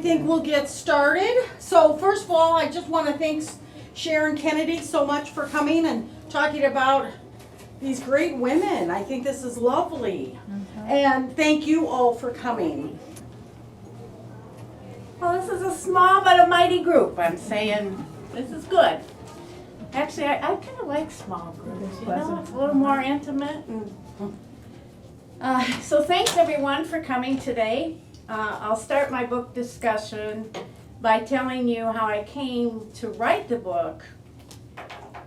think we'll get started. So first of all, I just want to thank Sharon Kennedy so much for coming and talking about these great women. I think this is lovely. And thank you all for coming. Well, this is a small but a mighty group. I'm saying this is good. Actually, I kind of like small groups, you know, it's a little more intimate. So thanks everyone for coming today. I'll start my book discussion by telling you how I came to write the book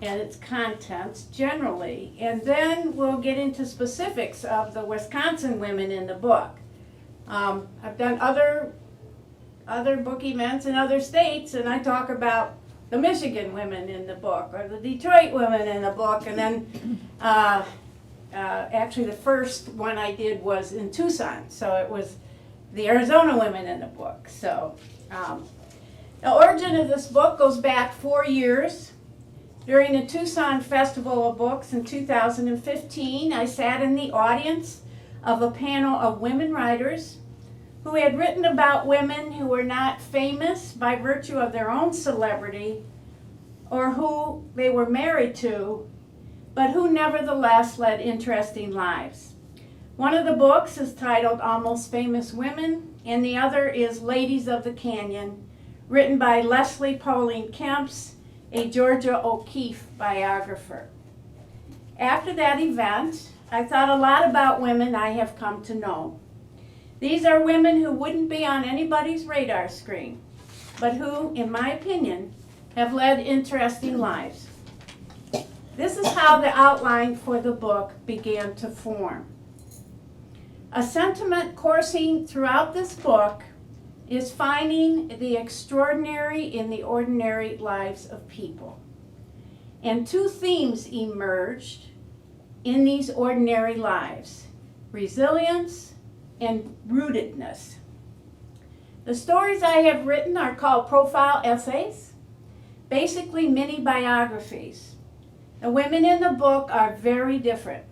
and its contents generally, and then we'll get into specifics of the Wisconsin women in the book. I've done other book events in other states, and I talk about the Michigan women in the book, or the Detroit women in the book, and then actually the first one I did was in Tucson, so it was the Arizona women in the book. So the origin of this book goes back 4 years. During the Tucson Festival of Books in 2015, I sat in the audience of a panel of women writers who had written about women who were not famous by virtue of their own celebrity or who they were married to, but who nevertheless led interesting lives. One of the books is titled Almost Famous Women, and the other is Ladies of the Canyon, written by Leslie Pauline Kemps, a Georgia O'Keeffe biographer. After that event, I thought a lot about women I have come to know. These are women who wouldn't be on anybody's radar screen, but who, in my opinion, have led interesting lives. This is how the outline for the book began to form. A sentiment coursing throughout this book is finding the extraordinary in the ordinary lives of people. And two themes emerged in these ordinary lives: resilience and rootedness. The stories I have written are called profile essays, basically mini biographies. The women in the book are very different.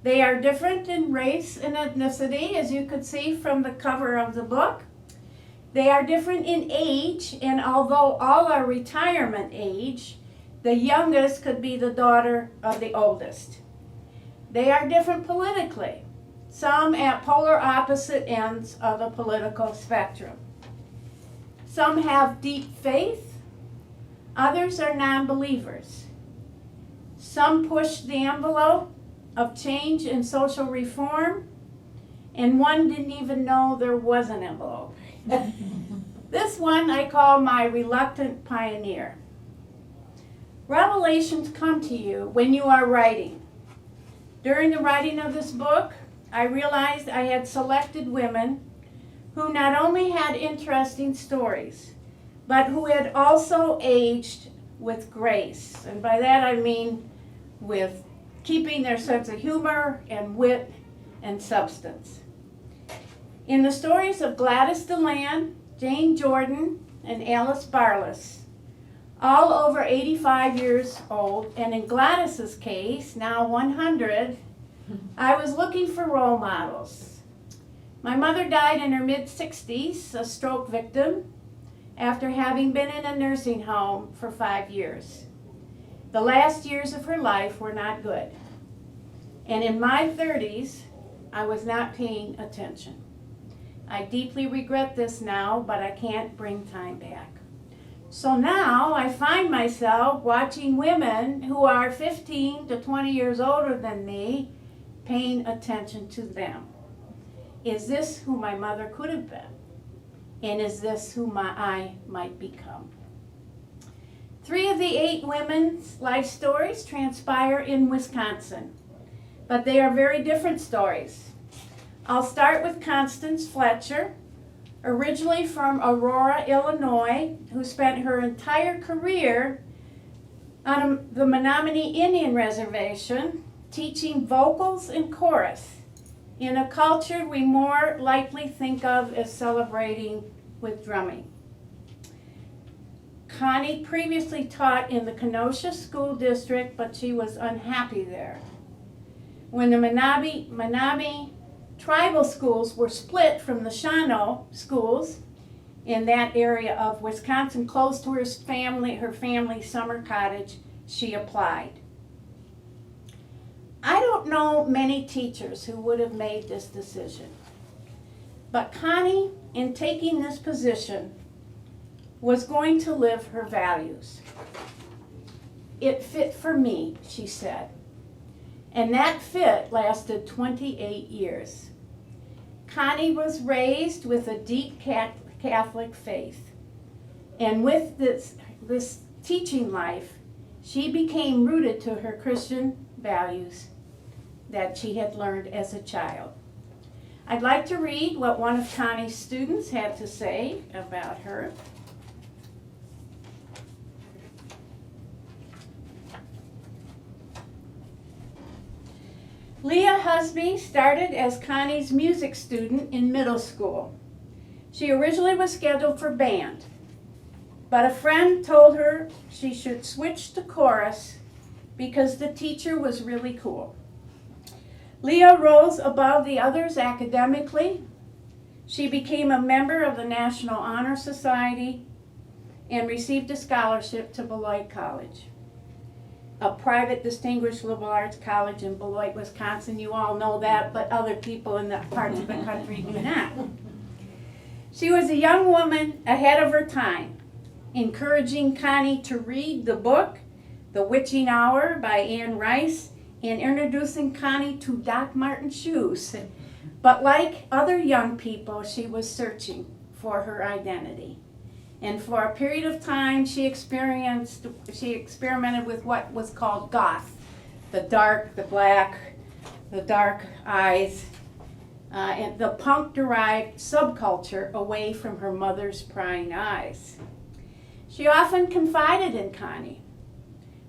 They are different in race and ethnicity, as you could see from the cover of the book. They are different in age, and although all are retirement age, the youngest could be the daughter of the oldest. They are different politically, some at polar opposite ends of the political spectrum. Some have deep faith, others are non-believers. Some push the envelope of change and social reform, and one didn't even know there was an envelope. This one I call my reluctant pioneer. Revelations come to you when you are writing. During the writing of this book, I realized I had selected women who not only had interesting stories, but who had also aged with grace. And by that I mean with keeping their sense of humor and wit and substance. In the stories of Gladys DeLand, Jane Jordan, and Alice Barless, all over 85 years old, and in Gladys's case, now 100, I was looking for role models. My mother died in her mid-60s, a stroke victim, after having been in a nursing home for 5 years. The last years of her life were not good. And in my 30s, I was not paying attention. I deeply regret this now, but I can't bring time back. So now I find myself watching women who are 15 to 20 years older than me, paying attention to them. Is this who my mother could have been? And is this who I might become? 3 of the 8 women's life stories transpire in Wisconsin, but they are very different stories. I'll start with Constance Fletcher, originally from Aurora, Illinois, who spent her entire career on the Menominee Indian Reservation teaching vocals and chorus in a culture we more likely think of as celebrating with drumming. Connie previously taught in the Kenosha School District, but she was unhappy there. When the Menominee tribal schools were split from the Shawano schools, in that area of Wisconsin, close to her family's summer cottage, she applied. I don't know many teachers who would have made this decision. But Connie, in taking this position, was going to live her values. It fit for me, she said. And that fit lasted 28 years. Connie was raised with a deep Catholic faith. And with this teaching life, she became rooted to her Christian values that she had learned as a child. I'd like to read what one of Connie's students had to say about her. Leah Husby started as Connie's music student in middle school. She originally was scheduled for band, but a friend told her she should switch to chorus because the teacher was really cool. Leah rose above the others academically. She became a member of the National Honor Society and received a scholarship to Beloit College, a private distinguished liberal arts college in Beloit, Wisconsin. You all know that, but other people in that parts of the country do not. She was a young woman ahead of her time, encouraging Connie to read the book, The Witching Hour by Anne Rice, and introducing Connie to Doc Martens shoes. But like other young people, she was searching for her identity. And for a period of time, she experimented with what was called goth, the dark, the black, the dark eyes, and the punk-derived subculture away from her mother's prying eyes. She often confided in Connie.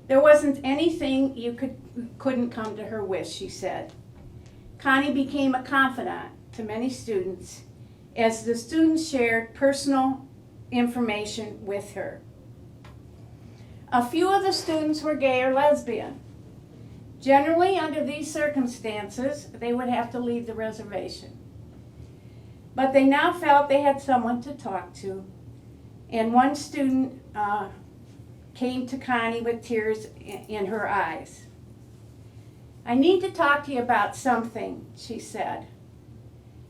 There wasn't anything you couldn't come to her with, she said. Connie became a confidant to many students as the students shared personal information with her. A few of the students were gay or lesbian. Generally, under these circumstances, they would have to leave the reservation. But they now felt they had someone to talk to, and one student came to Connie with tears in her eyes. "I need to talk to you about something," she said.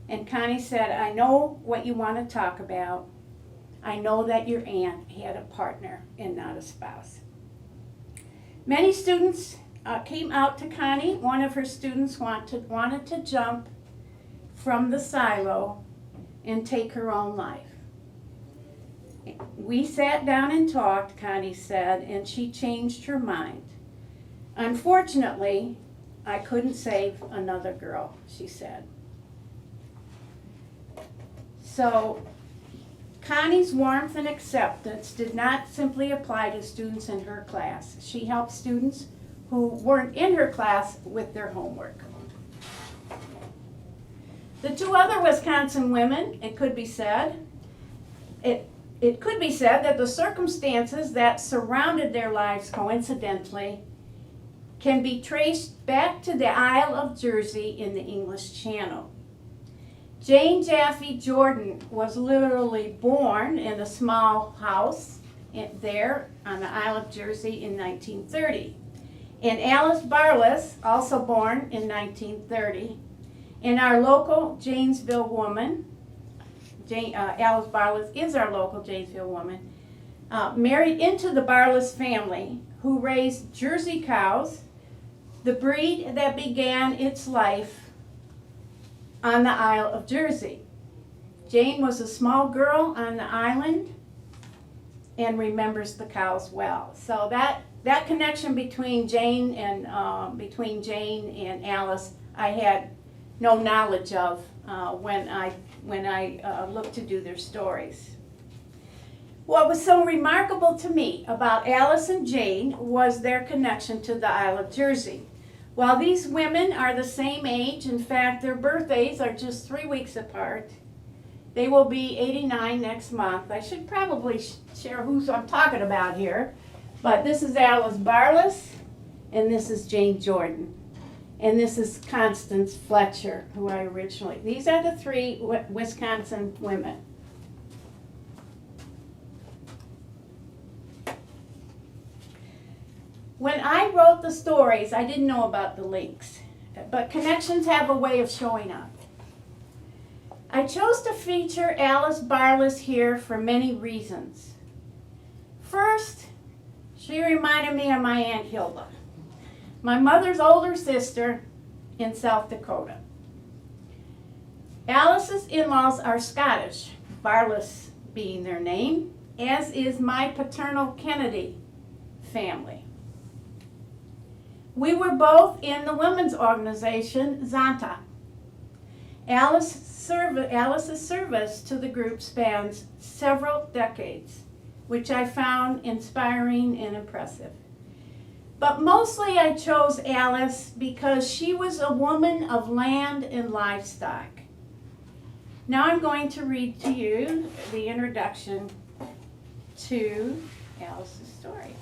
And Connie said, "I know what you want to talk about. I know that your aunt had a partner and not a spouse." Many students came out to Connie. One of her students wanted to jump from the silo and take her own life. "We sat down and talked," Connie said, "and she changed her mind. Unfortunately, I couldn't save another girl," she said. So Connie's warmth and acceptance did not simply apply to students in her class. She helped students who weren't in her class with their homework. The two other Wisconsin women, it could be said that the circumstances that surrounded their lives coincidentally can be traced back to the Isle of Jersey in the English Channel. Jane Jaffe Jordan was literally born in a small house there on the Isle of Jersey in 1930. And Alice Barless, also born in 1930, and our local Janesville woman, Alice Barless is our local Janesville woman, married into the Barless family, who raised Jersey cows, the breed that began its life on the Isle of Jersey. Jane was a small girl on the island and remembers the cows well. So that connection between Jane and Alice, I had no knowledge of when I looked to do their stories. What was so remarkable to me about Alice and Jane was their connection to the Isle of Jersey. While these women are the same age, in fact, their birthdays are just 3 weeks apart. They will be 89 next month. I should probably share who I'm talking about here. But this is Alice Barless, and this is Jane Jordan. And this is Constance Fletcher, these are the three Wisconsin women. When I wrote the stories, I didn't know about the links, but connections have a way of showing up. I chose to feature Alice Barless here for many reasons. First, she reminded me of my Aunt Hilda, my mother's older sister in South Dakota. Alice's in-laws are Scottish, Barless being their name, as is my paternal Kennedy family. We were both in the women's organization, Zanta. Alice's service to the group spans several decades, which I found inspiring and impressive. But mostly I chose Alice because she was a woman of land and livestock. Now I'm going to read to you the introduction to Alice's story.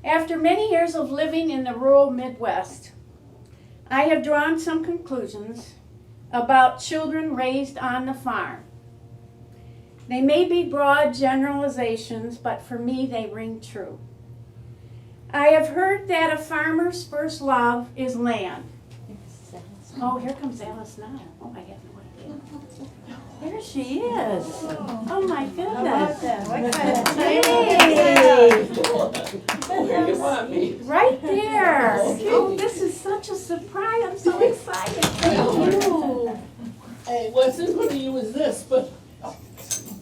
After many years of living in the rural Midwest, I have drawn some conclusions about children raised on the farm. They may be broad generalizations, but for me they ring true. I have heard that a farmer's first love is land. Oh, here comes Alice now. Oh, I have no idea. There she is. Oh my goodness. What kind of Where you want me? Right there. Oh, this is such a surprise. I'm so excited. Thank you. I wasn't gonna use this, but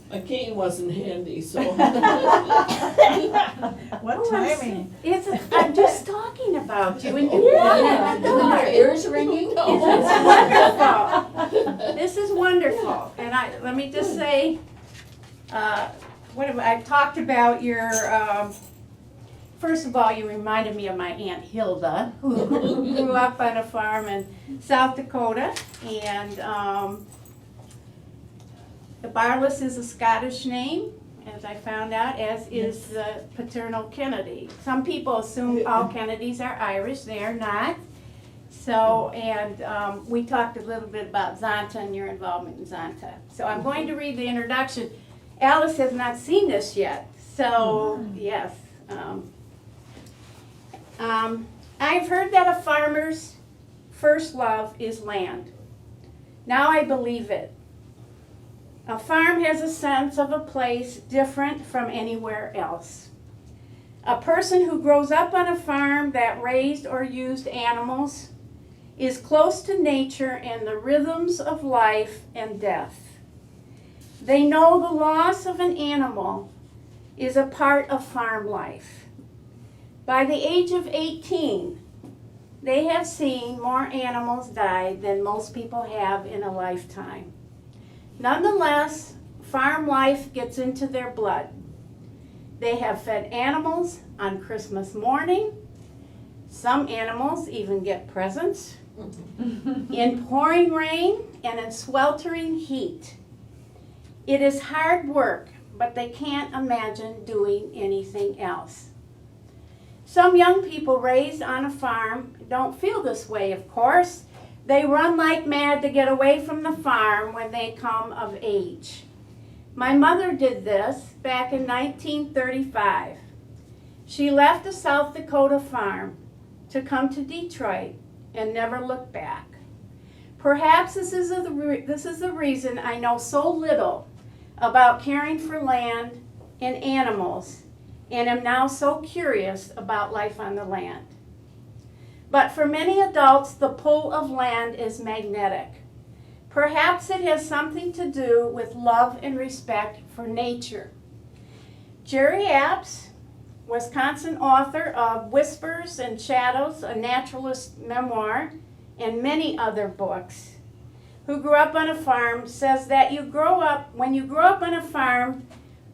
my cane wasn't handy, so. What timing? I'm just talking about you and you wanted to Are your do it. ears ringing? It's wonderful. This is wonderful. And let me just say, I talked about your, first of all, you reminded me of my Aunt Hilda, who grew up on a farm in South Dakota. And the Barless is a Scottish name, as I found out, as is the paternal Kennedy. Some people assume all Kennedys are Irish. They are not. So, and we talked a little bit about Zanta and your involvement in Zanta. So I'm going to read the introduction. Alice has not seen this yet. So, yes. I've heard that a farmer's first love is land. Now I believe it. A farm has a sense of a place different from anywhere else. A person who grows up on a farm that raised or used animals is close to nature and the rhythms of life and death. They know the loss of an animal is a part of farm life. By the age of 18, they have seen more animals die than most people have in a lifetime. Nonetheless, farm life gets into their blood. They have fed animals on Christmas morning. Some animals even get presents in pouring rain and in sweltering heat. It is hard work, but they can't imagine doing anything else. Some young people raised on a farm don't feel this way, of course. They run like mad to get away from the farm when they come of age. My mother did this back in 1935. She left a South Dakota farm to come to Detroit and never looked back. Perhaps this is the reason I know so little about caring for land and animals and am now so curious about life on the land. But for many adults, the pull of land is magnetic. Perhaps it has something to do with love and respect for nature. Jerry Apps, Wisconsin author of Whispers and Shadows, a naturalist memoir, and many other books, who grew up on a farm, says that when you grow up on a farm,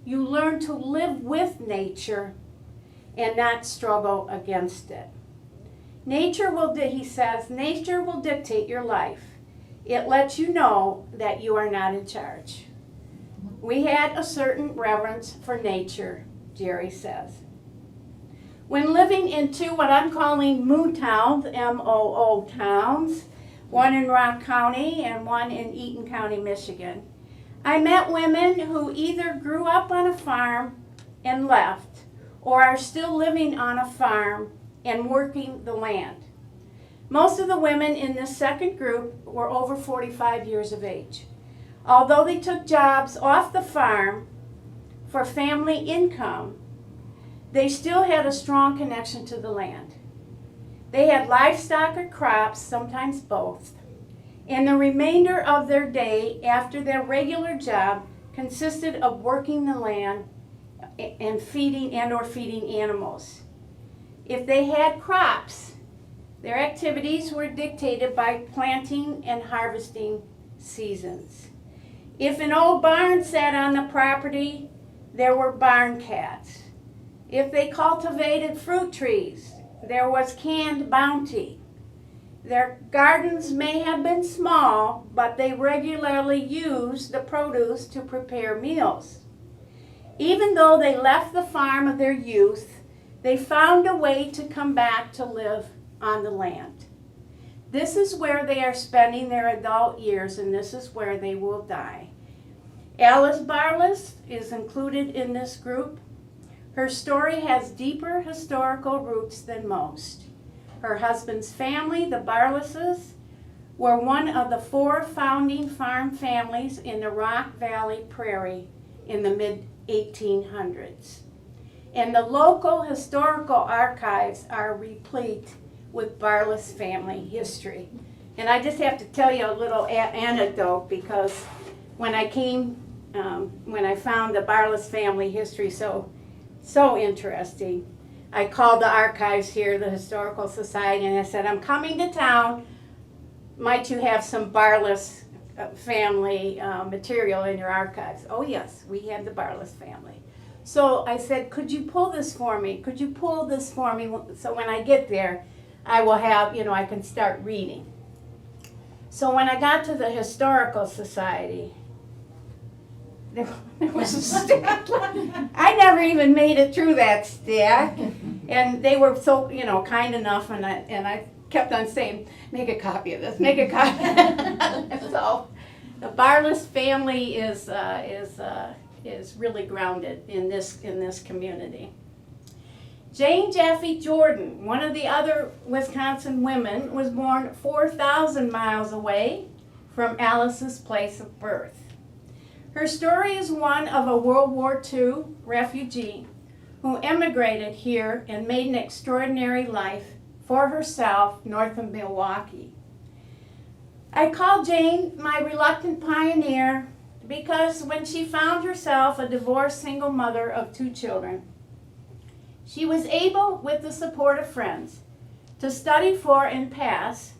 you learn to live with nature and not struggle against it. He says, nature will dictate your life. It lets you know that you are not in charge. We had a certain reverence for nature, Jerry says. When living in two what I'm calling moo towns, M-O-O towns, one in Rock County and one in Eaton County, Michigan, I met women who either grew up on a farm and left, or are still living on a farm and working the land. Most of the women in this second group were over 45 years of age. Although they took jobs off the farm for family income, they still had a strong connection to the land. They had livestock or crops, sometimes both, and the remainder of their day after their regular job consisted of working the land and feeding animals. If they had crops, their activities were dictated by planting and harvesting seasons. If an old barn sat on the property, there were barn cats. If they cultivated fruit trees, there was canned bounty. Their gardens may have been small, but they regularly used the produce to prepare meals. Even though they left the farm of their youth, they found a way to come back to live on the land. This is where they are spending their adult years, and this is where they will die. Alice Barlas is included in this group. Her story has deeper historical roots than most. Her husband's family, the Barlases, were one of the 4 founding farm families in the Rock Valley Prairie in the mid-1800s. And the local historical archives are replete with Barlas family history. And I just have to tell you a little anecdote, because when I found the Barlas family history so interesting, I called the archives here, the Historical Society, and I said, I'm coming to town. Might you have some Barlas family material in your archives? Oh yes, we had the Barlas family. So I said, could you pull this for me? Could you pull this for me? So when I get there, I will have, I can start reading. So when I got to the Historical Society, there was a stack. I never even made it through that stack. And they were so, kind enough, and I kept on saying, make a copy of this, make a copy. So the Barlas family is really grounded in this community. Jane Jaffe Jordan, one of the other Wisconsin women, was born 4,000 miles away from Alice's place of birth. Her story is one of a World War II refugee who emigrated here and made an extraordinary life for herself north of Milwaukee. I call Jane my reluctant pioneer because when she found herself a divorced single mother of 2 children, she was able, with the support of friends, to study for and pass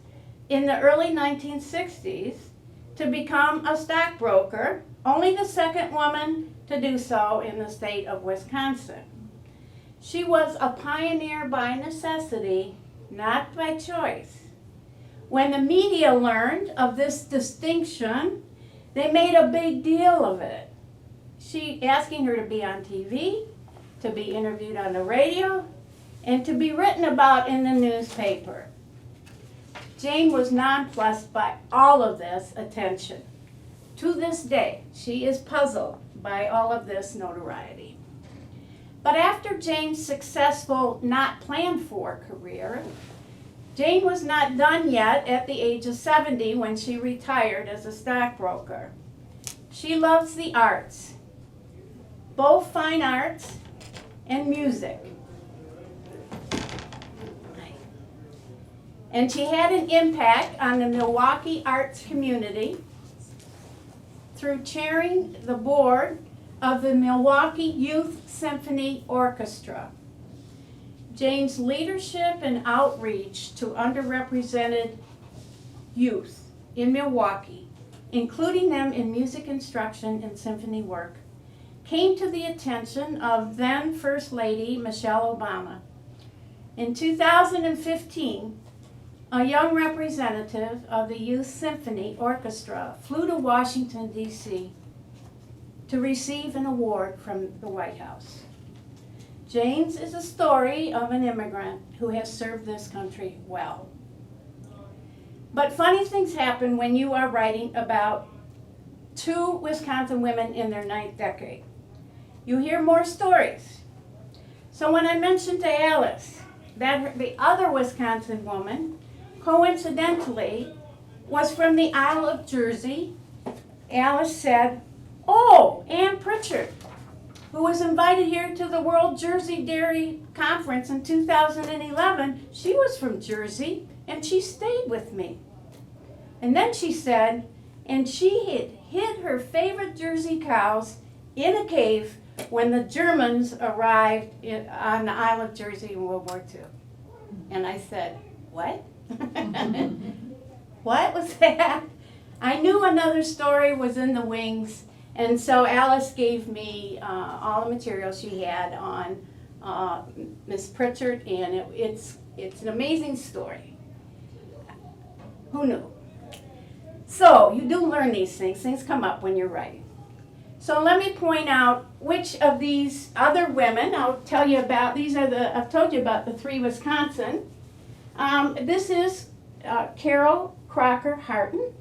in the early 1960s to become a stockbroker, only the second woman to do so in the state of Wisconsin. She was a pioneer by necessity, not by choice. When the media learned of this distinction, they made a big deal of it. Asking her to be on TV, to be interviewed on the radio, and to be written about in the newspaper. Jane was nonplussed by all of this attention. To this day, she is puzzled by all of this notoriety. But after Jane's successful, not planned for career, Jane was not done yet at the age of 70 when she retired as a stockbroker. She loves the arts, both fine arts and music. And she had an impact on the Milwaukee arts community through chairing the board of the Milwaukee Youth Symphony Orchestra. Jane's leadership and outreach to underrepresented youth in Milwaukee, including them in music instruction and symphony work, came to the attention of then First Lady Michelle Obama. In 2015, a young representative of the Youth Symphony Orchestra flew to Washington, D.C. to receive an award from the White House. Jane's is a story of an immigrant who has served this country well. But funny things happen when you are writing about 2 Wisconsin women in their 9th decade. You hear more stories. So when I mentioned to Alice that the other Wisconsin woman, coincidentally, was from the Isle of Jersey, Alice said, "Oh, Ann Pritchard, who was invited here to the World Jersey Dairy Conference in 2011, she was from Jersey, and she stayed with me." And then she said, and she had hid her favorite Jersey cows in a cave when the Germans arrived on the Isle of Jersey in World War II. And I said, "What?" What was that? I knew another story was in the wings, and so Alice gave me all the material she had on Miss Pritchard, and it's an amazing story. Who knew? So you do learn these things. Things come up when you're writing. So let me point out which of these other women I'll tell you about. I've told you about the 3 Wisconsin. This is Carol Crocker Harton.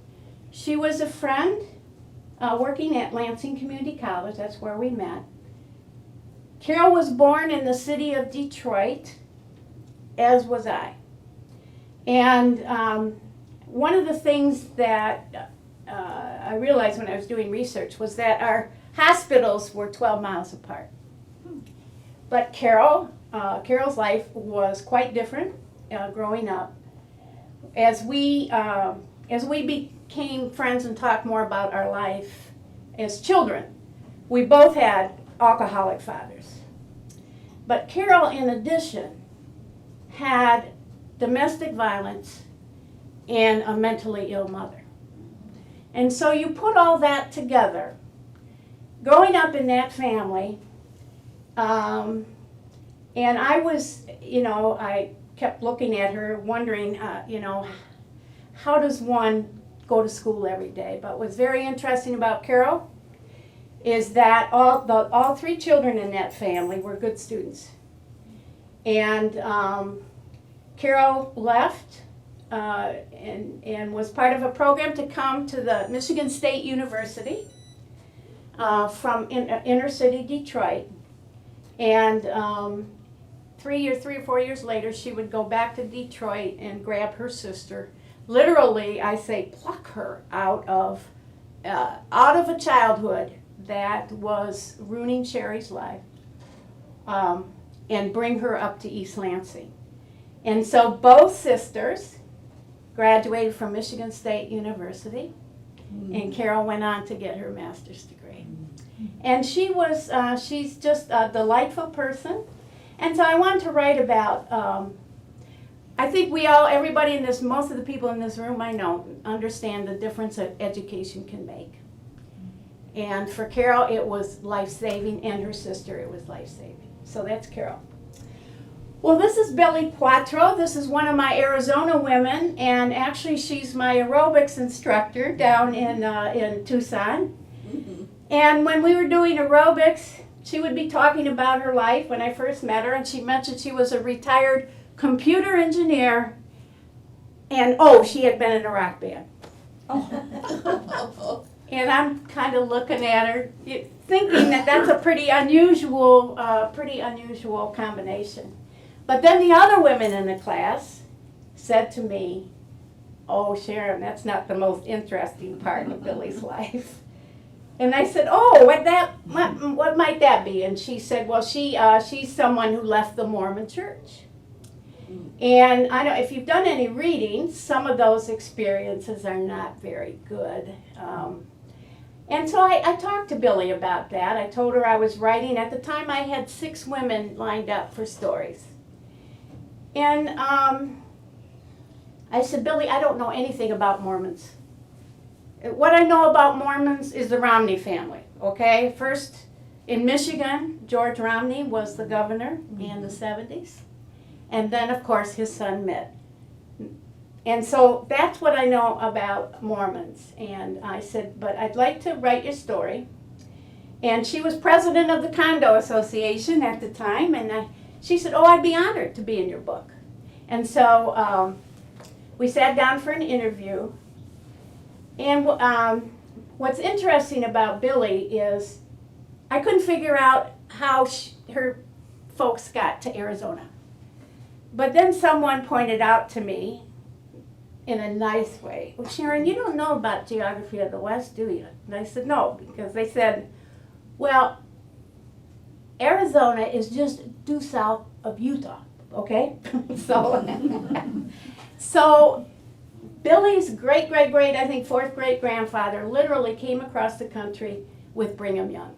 She was a friend working at Lansing Community College. That's where we met. Carol was born in the city of Detroit, as was I. And one of the things that I realized when I was doing research was that our hospitals were 12 miles apart. But Carol's life was quite different growing up. As we became friends and talked more about our life as children, we both had alcoholic fathers. But Carol, in addition, had domestic violence and a mentally ill mother. And so you put all that together, growing up in that family, and I was, I kept looking at her, wondering, how does one go to school every day? But what's very interesting about Carol is that all 3 children in that family were good students. And Carol left and was part of a program to come to the Michigan State University from inner city Detroit. And 3 or 4 years later, she would go back to Detroit and grab her sister. Literally, I say, pluck her out of a childhood that was ruining Sherry's life, and bring her up to East Lansing. And so both sisters graduated from Michigan State University, and Carol went on to get her master's degree. And she's just a delightful person. And so I wanted to write about, I think everybody in this, most of the people in this room I know, understand the difference that education can make. And for Carol, it was life-saving, and her sister, it was life-saving. So that's Carol. Well, this is Billy Quattro. This is one of my Arizona women, and actually she's my aerobics instructor down in Tucson. Mm-hmm. And when we were doing aerobics, she would be talking about her life when I first met her, and she mentioned she was a retired computer engineer, and she had been in a rock band. Oh. And I'm kind of looking at her, thinking that that's a pretty unusual combination. But then the other women in the class said to me, "Oh, Sharon, that's not the most interesting part of Billy's life." And I said, "Oh, what might that be?" And she said, "Well, she's someone who left the Mormon Church." And I know if you've done any reading, some of those experiences are not very good. And so I talked to Billy about that. I told her I was writing. At the time, I had 6 women lined up for stories. And I said, "Billy, I don't know anything about Mormons. What I know about Mormons is the Romney family, okay? First, in Michigan, George Romney was the governor in the 70s. And then, of course, his son Mitt. And so that's what I know about Mormons." And I said, "But I'd like to write your story." And she was president of the Condo Association at the time, and she said, "Oh, I'd be honored to be in your book." And so we sat down for an interview, and what's interesting about Billy is I couldn't figure out how her folks got to Arizona. But then someone pointed out to me in a nice way, well, Sharon, you don't know about geography of the West, do you? And I said, no, because they said, well, Arizona is just due south of Utah, okay? So Billy's great, I think fourth great grandfather literally came across the country with Brigham Young,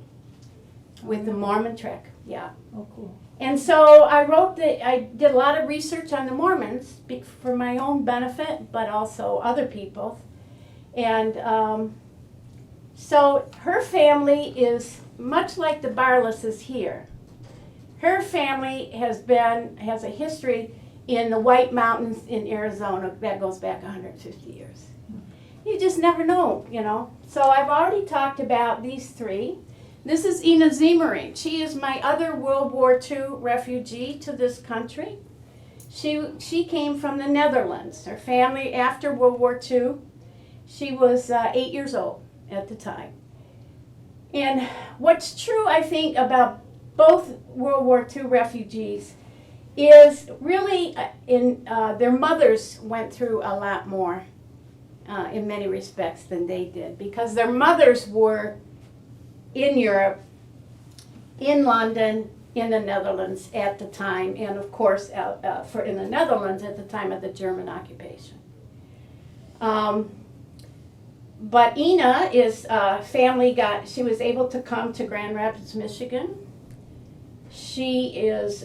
with the Mormon trek, yeah. Oh, cool. And so I did a lot of research on the Mormons for my own benefit, but also other people's. And so her family is much like the Barlesses here. Her family has a history in the White Mountains in Arizona that goes back 150 years. You just never know, you know. So I've already talked about these three. This is Ina Ziemering. She is my other World War II refugee to this country. She came from the Netherlands. Her family, after World War II, she was 8 years old at the time. And what's true, I think, about both World War II refugees is really their mothers went through a lot more in many respects than they did, because their mothers were in Europe, in London, in the Netherlands at the time, and of course in the Netherlands at the time of the German occupation. But Ina is she was able to come to Grand Rapids, Michigan.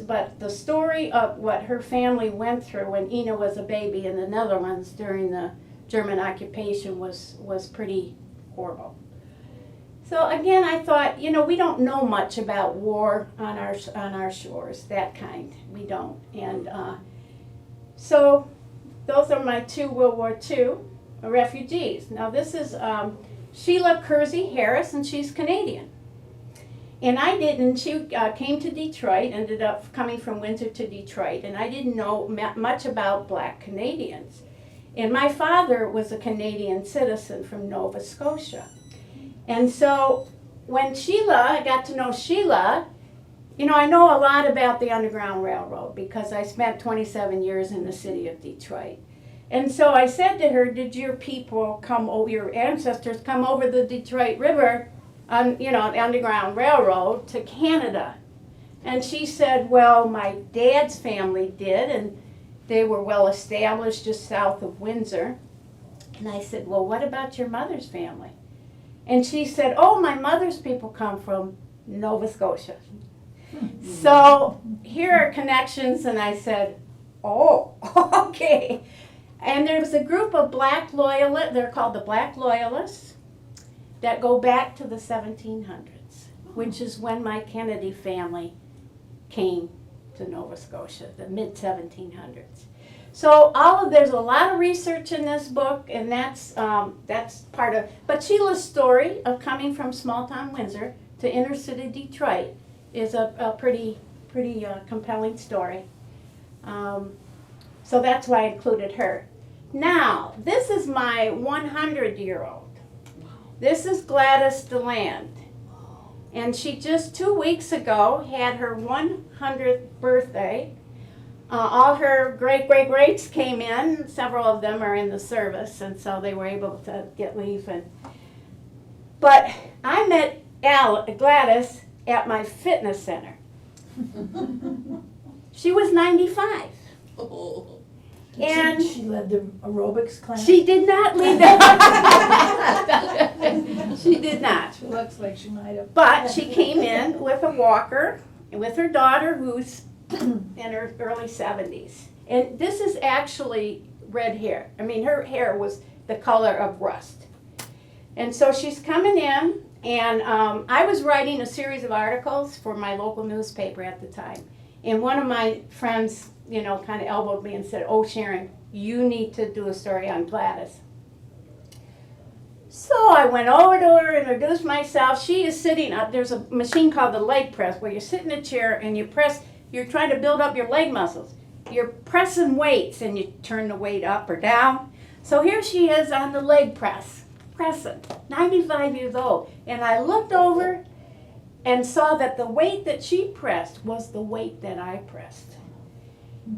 But the story of what her family went through when Ina was a baby in the Netherlands during the German occupation was pretty horrible. So again, I thought, you know, we don't know much about war on our shores, that kind. We don't. And so those are my two World War II refugees. Now this is Sheila Kersey Harris, and she's Canadian. And she came to Detroit, ended up coming from Windsor to Detroit, and I didn't know much about Black Canadians. And my father was a Canadian citizen from Nova Scotia. And so when I got to know Sheila, you know, I know a lot about the Underground Railroad because I spent 27 years in the city of Detroit. And so I said to her, did your ancestors come over the Detroit River on, the Underground Railroad to Canada? And she said, well, my dad's family did, and they were well established just south of Windsor. And I said, well, what about your mother's family? And she said, oh, my mother's people come from Nova Scotia. So here are connections, and I said, oh, okay. And there was a group of Black Loyalists, they're called the Black Loyalists, that go back to the 1700s, which is when my Kennedy family came to Nova Scotia, the mid-1700s. So there's a lot of research in this book, and that's part of. But Sheila's story of coming from small-town Windsor to inner-city Detroit is a pretty compelling story. So that's why I included her. Now, this is my 100-year-old. This is Gladys DeLand, and she just 2 weeks ago had her 100th birthday. All her greats came in. Several of them are in the service, and so they were able to get leave. But I met Gladys at my fitness center. She was 95. And she led the aerobics class? She did not lead that. She did not. She looks like she might have. But she came in with a walker with her daughter, who's in her early 70s. And this is actually red hair. I mean, her hair was the color of rust. And so she's coming in, and I was writing a series of articles for my local newspaper at the time. And one of my friends, kind of elbowed me and said, oh, Sharon, you need to do a story on Gladys. So I went over to her, introduced myself. She is sitting up. There's a machine called the leg press where you sit in a chair and you're trying to build up your leg muscles. You're pressing weights and you turn the weight up or down. So here she is on the leg press. pressing, 95 years old. And I looked over and saw that the weight that she pressed was the weight that I pressed.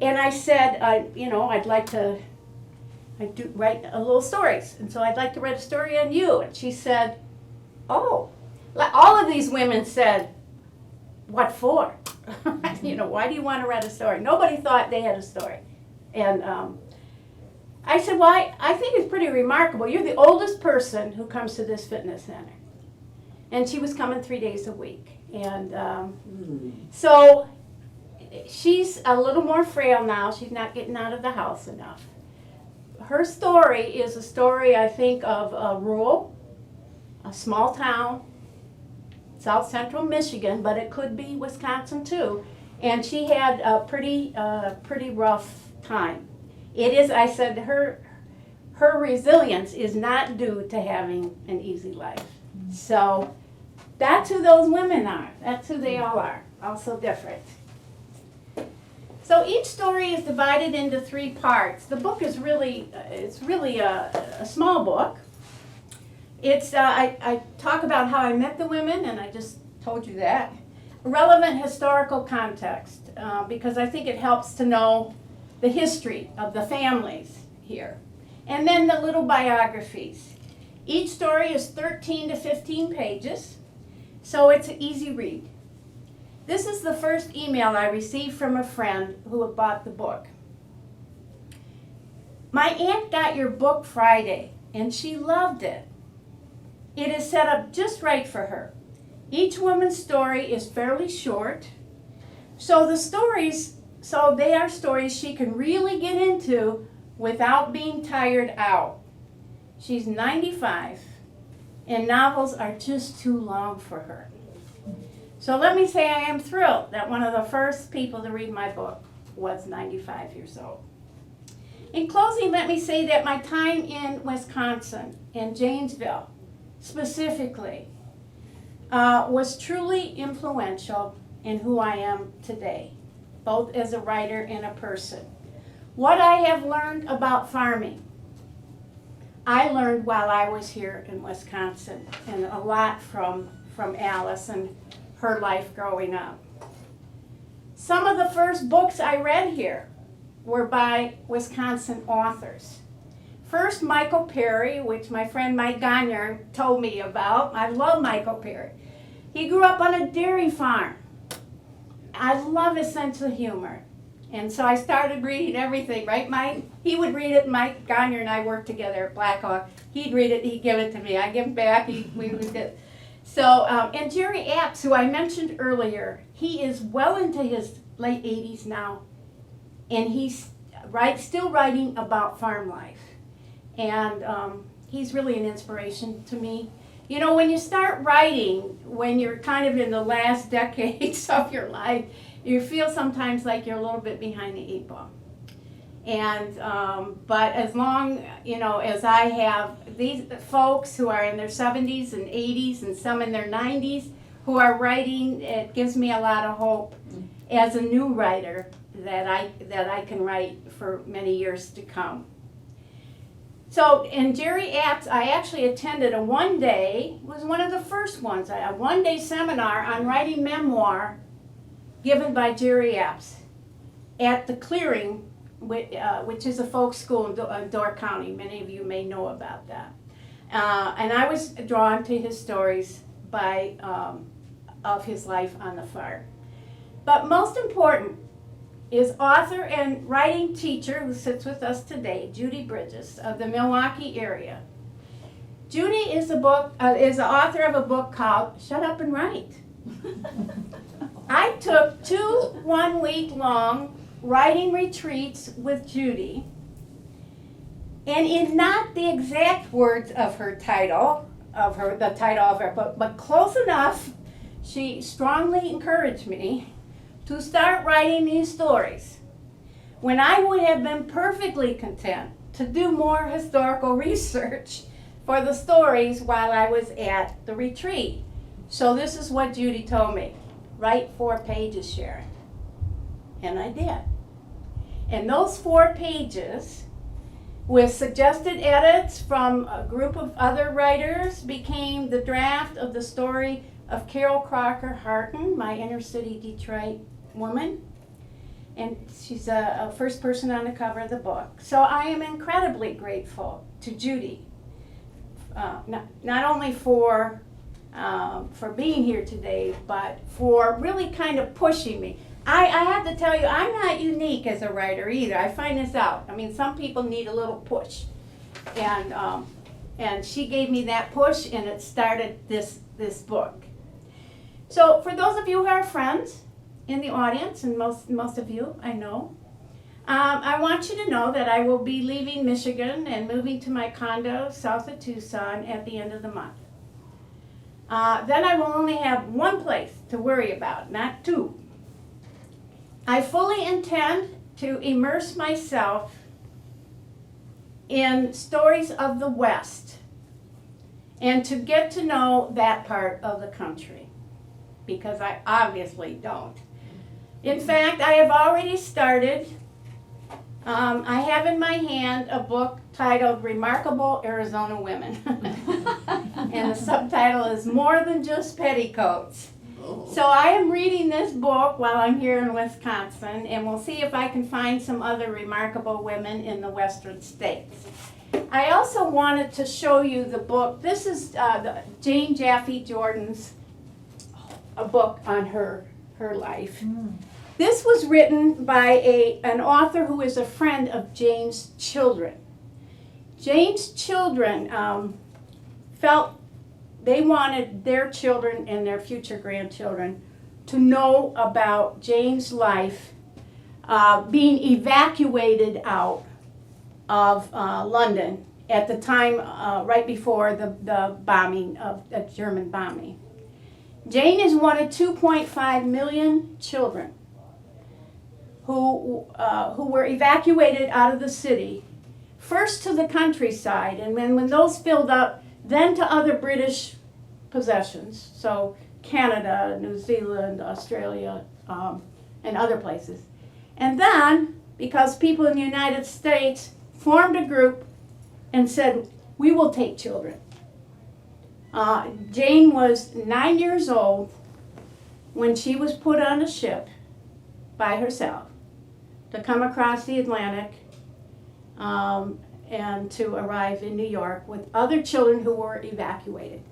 And I said, I'd like to write a little stories. And so I'd like to write a story on you. And she said, oh, all of these women said, what for? Why do you want to write a story? Nobody thought they had a story. And I said, well, I think it's pretty remarkable. You're the oldest person who comes to this fitness center. And she was coming 3 days a week. And so she's a little more frail now. She's not getting out of the house enough. Her story is a story, I think, of a small town, south central Michigan, but it could be Wisconsin too. And she had a pretty rough time. It is, I said, her resilience is not due to having an easy life. So that's who those women are. That's who they all are, also different. So each story is divided into 3 parts. The book is really a small book. It's I talk about how I met the women, and I just told you that. Relevant historical context, because I think it helps to know the history of the families here. And then the little biographies. Each story is 13 to 15 pages, so it's an easy read. This is the first email I received from a friend who had bought the book. My aunt got your book Friday, and she loved it. It is set up just right for her. Each woman's story is fairly short, so they are stories she can really get into without being tired out. She's 95, and novels are just too long for her. So let me say I am thrilled that one of the first people to read my book was 95 years old. In closing, let me say that my time in Wisconsin, in Janesville specifically, was truly influential in who I am today, both as a writer and a person. What I have learned about farming, I learned while I was here in Wisconsin, and a lot from Alice and her life growing up. Some of the first books I read here were by Wisconsin authors. First, Michael Perry, which my friend Mike Gagne told me about. I love Michael Perry. He grew up on a dairy farm. I love his sense of humor. And so I started reading everything, right, Mike? He would read it, Mike Gagne and I worked together at Blackhawk. He'd read it, he'd give it to me. I'd give it back, we would get. So, and Jerry Apps, who I mentioned earlier, he is well into his late 80s now, and he's still writing about farm life. And he's really an inspiration to me. You know, when you start writing, when you're kind of in the last decades of your life, you feel sometimes like you're a little bit behind the 8 ball. And, but as long, as I have these folks who are in their 70s and 80s and some in their 90s who are writing, it gives me a lot of hope as a new writer that I can write for many years to come. So in Jerry Apps, I actually attended a one-day, was one of the first ones, a one-day seminar on writing memoir given by Jerry Apps at the Clearing, which is a folk school in Door County. Many of you may know about that. And I was drawn to his stories of his life on the farm. But most important is author and writing teacher who sits with us today, Judy Bridges of the Milwaukee area. Judy is the author of a book called Shut Up and Write. I took 2 one-week-long writing retreats with Judy, and in not the exact words of the title of her book, but close enough, she strongly encouraged me to start writing these stories when I would have been perfectly content to do more historical research for the stories while I was at the retreat. So this is what Judy told me. Write 4 pages, Sharon. And I did. And those 4 pages with suggested edits from a group of other writers, became the draft of the story of Carol Crocker Harton, my inner city Detroit woman. And she's a first person on the cover of the book. So I am incredibly grateful to Judy, not only for being here today, but for really kind of pushing me. I have to tell you, I'm not unique as a writer either. I find this out. I mean, some people need a little push. And she gave me that push, and it started this book. So for those of you who are friends in the audience, and most of you I know, I want you to know that I will be leaving Michigan and moving to my condo south of Tucson at the end of the month. Then I will only have one place to worry about, not two. I fully intend to immerse myself in stories of the West and to get to know that part of the country, because I obviously don't. In fact, I have already started. I have in my hand a book titled Remarkable Arizona Women. And the subtitle is More Than Just Petticoats. So I am reading this book while I'm here in Wisconsin, and we'll see if I can find some other remarkable women in the western states. I also wanted to show you the book. This is Jane Jaffe Jordan's a book on her life. This was written by an author who is a friend of Jane's children. Jane's children felt they wanted their children and their future grandchildren to know about Jane's life being evacuated out of London at the time right before the bombing of the German bombing. Jane is one of 2.5 million children who were evacuated out of the city, first to the countryside, and then when those filled up, then to other British possessions, so Canada, New Zealand, Australia, and other places. And then, because people in the United States formed a group and said, we will take children. Jane was 9 years old when she was put on a ship by herself to come across the Atlantic and to arrive in New York with other children who were evacuated.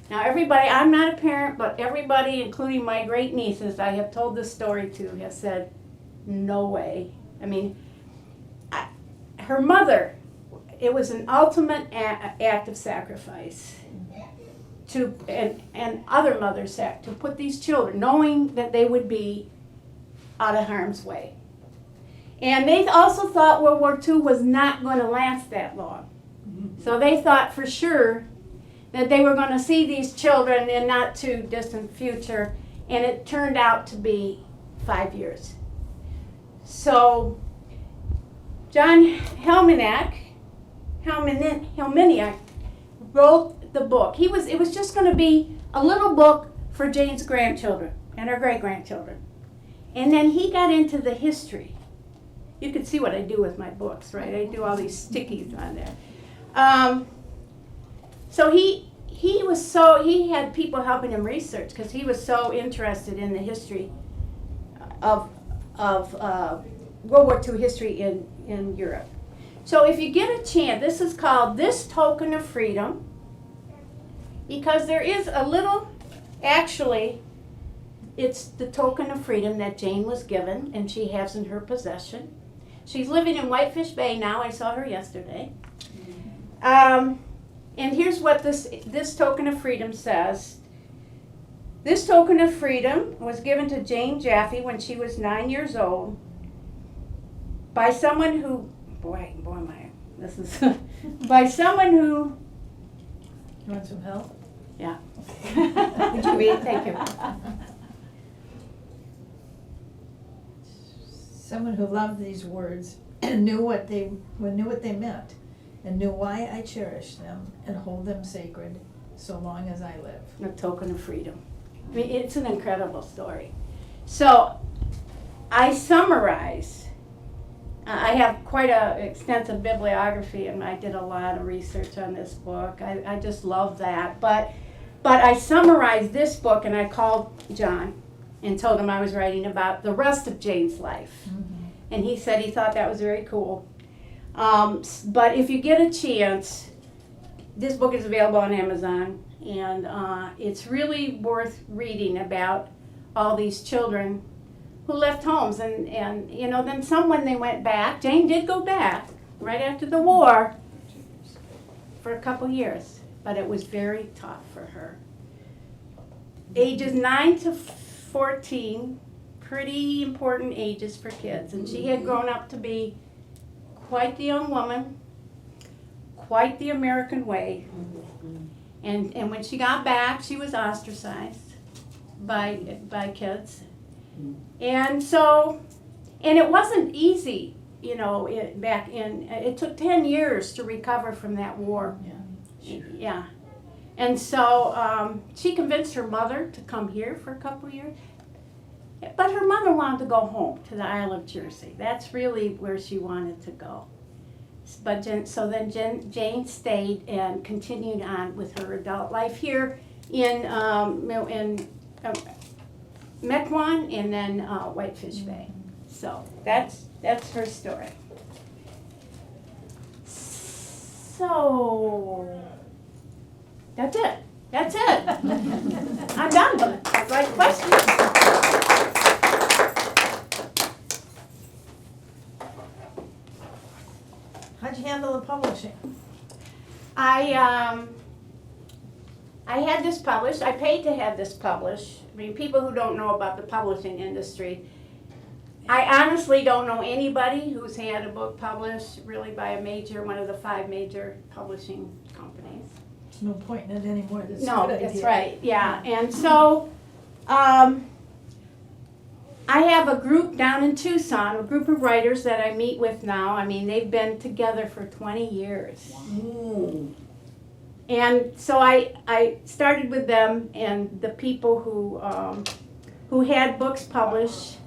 Now everybody, I'm not a parent, but everybody, including my great nieces I have told this story to, have said, no way. I mean, her mother, it was an ultimate act of sacrifice and other mothers to put these children, knowing that they would be out of harm's way. And they also thought World War II was not going to last that long. So they thought for sure that they were going to see these children in not too distant future, and it turned out to be 5 years. So John Helminiak wrote the book. It was just going to be a little book for Jane's grandchildren and her great-grandchildren. And then he got into the history. You can see what I do with my books, right? I do all these stickies on there. So he had people helping him research because he was so interested in the history of World War II history in Europe. So if you get a chance, this is called This Token of Freedom, because there is a little, actually, it's the token of freedom that Jane was given and she has in her possession. She's living in Whitefish Bay now. I saw her yesterday. And here's what this token of freedom says. This token of freedom was given to Jane Jaffe when she was 9 years old by someone who, by someone who, You want some help? yeah. Would you read? Thank you. Someone who loved these words and knew what they meant, and knew why I cherish them and hold them sacred so long as I live. The token of freedom. I mean, it's an incredible story. So, I summarize I have quite a extensive bibliography, and I did a lot of research on this book. I just love that. But I summarized this book, and I called John and told him I was writing about the rest of Jane's life. And he said he thought that was very cool. But if you get a chance, this book is available on Amazon, and it's really worth reading about all these children who left homes, and you know, then some when they went back. Jane did go back right after the war for a couple years, but it was very tough for her. Ages 9 to 14, pretty important ages for kids, and she had grown up to be quite the young woman, quite the American way, and when she got back, she was ostracized by kids. And so, and it wasn't easy, you know, it took 10 years to recover from that war. Yeah. And so she convinced her mother to come here for a couple years. But her mother wanted to go home to the Isle of Jersey. That's really where she wanted to go. But Jane stayed and continued on with her adult life here in Mequon and then Whitefish Bay. So that's her story. So that's it. I'm done. I'd like questions. How'd you handle the publishing? I had this published. I paid to have this published. I mean, people who don't know about the publishing industry, I honestly don't know anybody who's had a book published really by one of the 5 major publishing companies. There's no point in it anymore. That's a No, good that's idea. right, yeah. And so, I have a group down in Tucson, a group of writers that I meet with now. I mean, they've been together for 20 years. And so I started with them, and the people who had books published.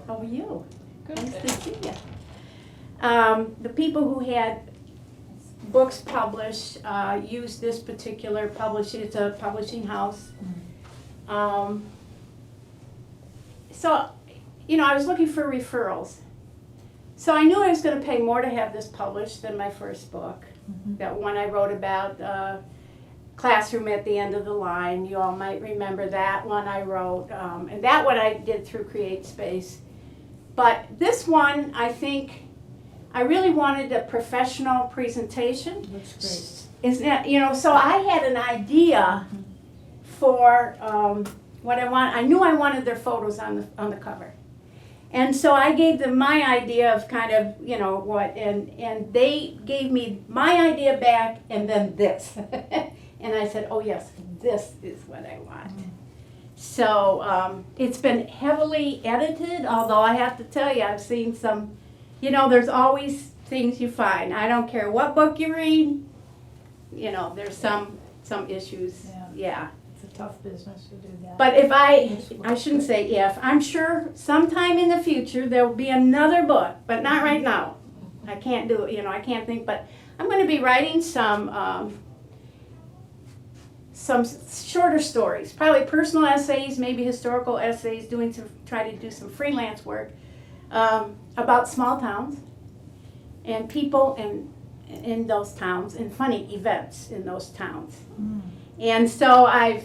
How are you? Good. Nice to see you. The people who had books published used this particular publishing. It's a publishing house. So, you know, I was looking for referrals. So I knew I was going to pay more to have this published than my first book. That one I wrote about, Classroom at the End of the Line. You all might remember that one I wrote. And that one I did through Create Space. But this one, I think, I really wanted a professional presentation. Looks great. Isn't it? You know, so I had an idea for what I want. I knew I wanted their photos on the cover. And so I gave them my idea of kind of, you know, what, and they gave me my idea back and then this. And I said, oh yes, this is what I want. So it's been heavily edited, although I have to tell you, I've seen some, you know, there's always things you find. I don't care what book you read, you know, there's some issues, yeah. It's a tough business to do that. But if I shouldn't say if, I'm sure sometime in the future there will be another book, but not right now. I can't do it, you know, I can't think, but I'm going to be writing some shorter stories, probably personal essays, maybe historical essays, try to do some freelance work about small towns and people in those towns and funny events in those towns. And so I've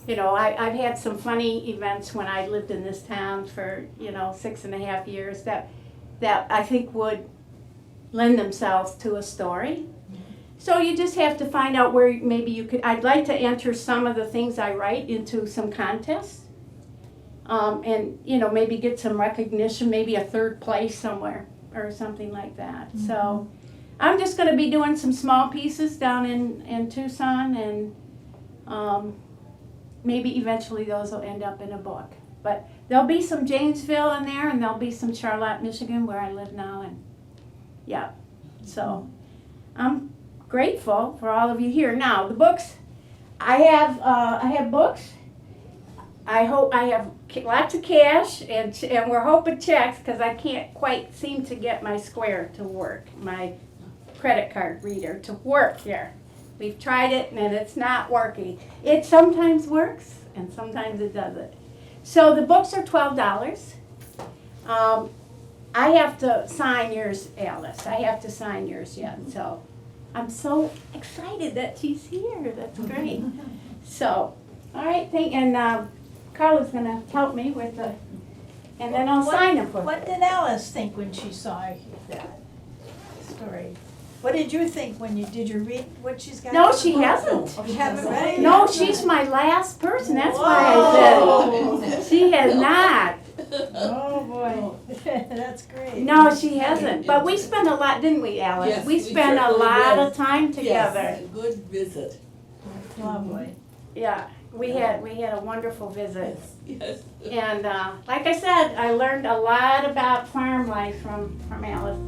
had some funny events when I lived in this town for, 6.5 years that I think would lend themselves to a story. So you just have to find out where maybe you could, I'd like to enter some of the things I write into some contests. And, maybe get some recognition, maybe a 3rd place somewhere or something like that. So I'm just going to be doing some small pieces down in Tucson, and maybe eventually those will end up in a book. But there'll be some Janesville in there, and there'll be some Charlotte, Michigan, where I live now, and yeah. So I'm grateful for all of you here. Now the books, I have books. I hope I have lots of cash, and we're hoping checks, because I can't quite seem to get my Square to work, my credit card reader to work here. We've tried it and it's not working. It sometimes works and sometimes it doesn't. So the books are $12. I have to sign yours, Alice. I have to sign yours yet. So I'm so excited that she's here. That's great. So, all right, and Carla's gonna help me with the, and then I'll sign them for her. What did Alice think when she saw that story? What did you think when did you read what she's got? No, she hasn't. You haven't read it? No, she's my last person. That's why I said she has not. Oh, boy, that's great. No, she hasn't. But we spent a lot, didn't we, Alice? Yes, we we spent a certainly lot did. of time together. Yes, a good visit. Lovely. Yeah, we had a wonderful visit. Yes. And like I said, I learned a lot about farm life from Alice.